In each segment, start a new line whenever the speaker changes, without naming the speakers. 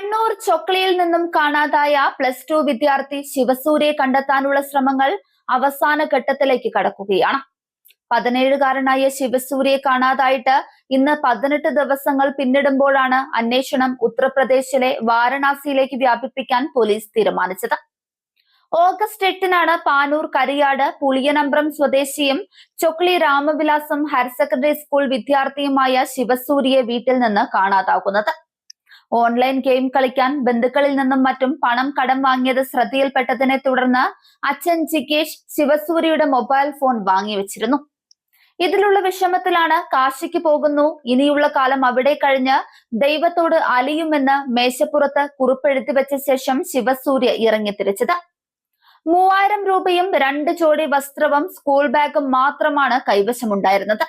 കണ്ണൂർ ചൊക്ലിയിൽ നിന്നും കാണാതായ +2 വിദ്യാർത്ഥി ശിവസൂര്യയെ കണ്ടെത്താനുള്ള ശ്രമങ്ങൾ അവസാന ഘട്ടത്തിലേക്ക് കടക്കുകയാണ്. 17കാരനായ ശിവസൂര്യയെ കാണാതായിട്ട് ഇന്ന് 18 ദിവസങ്ങൾ പിന്നിടുമ്പോഴാണ് അന്വേഷണം ഉത്തർപ്രദേശിലെ വാരണാസിയിലേക്ക് വ്യാപിപ്പിക്കാൻ പോലീസ് തീരുമാനിച്ചത്. ഓഗസ്റ്റ് 8-നാണ് പാനൂർ കരിയാട് പുളിയനമ്പ്രം സ്വദേശിയും Chokli Ramavilasam higher secondary school വിദ്യാർത്ഥിയുമായ ശിവസൂര്യയെ വീട്ടിൽ നിന്ന് കാണാതാകുന്നത്. ഓൺലൈൻ ഗെയിം കളിക്കാൻ ബന്ധുക്കളിൽ നിന്നും മറ്റും പണം കടം വാങ്ങിയത് ശ്രദ്ധയിൽപ്പെട്ടതിനെ തുടർന്ന് അച്ഛൻ ജിഗേഷ് ശിവസൂര്യയുടെ മൊബൈൽ ഫോൺ വാങ്ങിവെച്ചിരുന്നു. ഇതിലുള്ള വിഷമത്തിലാണ് കാശിക്ക് പോകുന്നു, ഇനിയുള്ള കാലം അവിടെ കഴിഞ്ഞ് ദൈവത്തോട് അലിയുമെന്ന് മേശപ്പുറത്ത് കുറിപ്പെഴുതി വെച്ച ശേഷം ശിവസൂര്യ ഇറങ്ങിത്തിരിച്ചത്. 3000 രൂപയും 2 ജോഡി വസ്ത്രവും സ്കൂൾ ബാഗും മാത്രമാണ് കൈവശമുണ്ടായിരുന്നത്.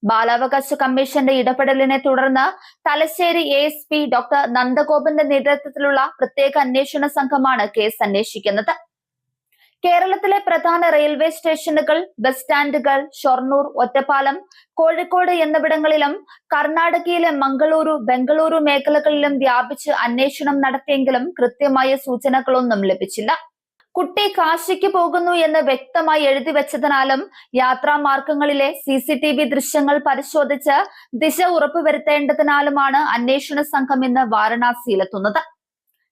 ബാലാവകാശ കമ്മീഷന്റെ ഇടപെടലിനെ തുടർന്ന് തലശ്ശേരി ASP ഡോക്ടർ നന്ദഗോപന്റെ നേതൃത്വത്തിലുള്ള പ്രത്യേക അന്വേഷണ സംഘമാണ് കേസ് അന്വേഷിക്കുന്നത്. കേരളത്തിലെ പ്രധാന റെയിൽവേ സ്റ്റേഷനുകൾ, ബസ് സ്റ്റാൻഡുകൾ, ഷൊർണൂർ, ഒറ്റപ്പാലം, കോഴിക്കോട് എന്നിവിടങ്ങളിലും കർണാടകയിലെ മംഗളൂരു, ബംഗളൂരു മേഖലകളിലും വ്യാപിച്ച് അന്വേഷണം നടത്തിയെങ്കിലും കൃത്യമായ സൂചനകളൊന്നും ലഭിച്ചില്ല. കുട്ടി കാശിക്ക് പോകുന്നു എന്ന് വ്യക്തമായി എഴുതി വെച്ചതിനാലും യാത്രാമാർഗങ്ങളിലെ CCTV ദൃശ്യങ്ങൾ പരിശോധിച്ച് ദിശ ഉറപ്പുവരുത്തേണ്ടതിനാലുമാണ് അന്വേഷണ സംഘം ഇന്ന് വാരണാസിയിലെത്തുന്നത്.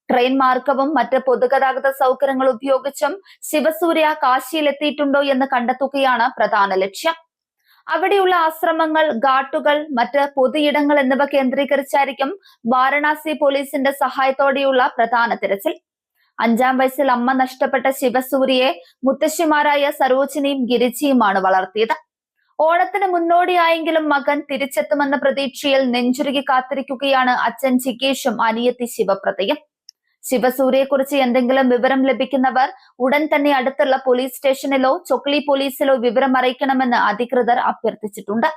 ട്രെയിൻ മാർഗവും മറ്റ് പൊതുഗതാഗത സൗകര്യങ്ങൾ ഉപയോഗിച്ചും ശിവസൂര്യ കാശിയിലെത്തിയിട്ടുണ്ടോ എന്ന് കണ്ടെത്തുകയാണ് പ്രധാന ലക്ഷ്യം. അവിടെയുള്ള ആശ്രമങ്ങൾ, ഘാട്ടുകൾ, മറ്റ് പൊതുയിടങ്ങൾ എന്നിവ കേന്ദ്രീകരിച്ചായിരിക്കും വാരണാസി പോലീസിന്റെ സഹായത്തോടെയുള്ള പ്രധാന തിരച്ചിൽ. 5-ാം വയസ്സിൽ അമ്മ നഷ്ടപ്പെട്ട ശിവസൂര്യയെ മുത്തശ്ശിമാരായ സരോജിനിയും ഗിരിജിയുമാണ് വളർത്തിയത്. ഓണത്തിന് മുന്നോടിയായെങ്കിലും മകൻ തിരിച്ചെത്തുമെന്ന പ്രതീക്ഷയിൽ നെഞ്ചുരുകി കാത്തിരിക്കുകയാണ് അച്ഛൻ ജിഗേഷും അനിയത്തി ശിവപ്രതയും. ശിവസൂര്യയെക്കുറിച്ച് എന്തെങ്കിലും വിവരം ലഭിക്കുന്നവർ ഉടൻ തന്നെ അടുത്തുള്ള പോലീസ് സ്റ്റേഷനിലോ ചൊക്ലി പോലീസിലോ വിവരം അറിയിക്കണമെന്ന് അധികൃതർ അഭ്യർത്ഥിച്ചിട്ടുണ്ട്.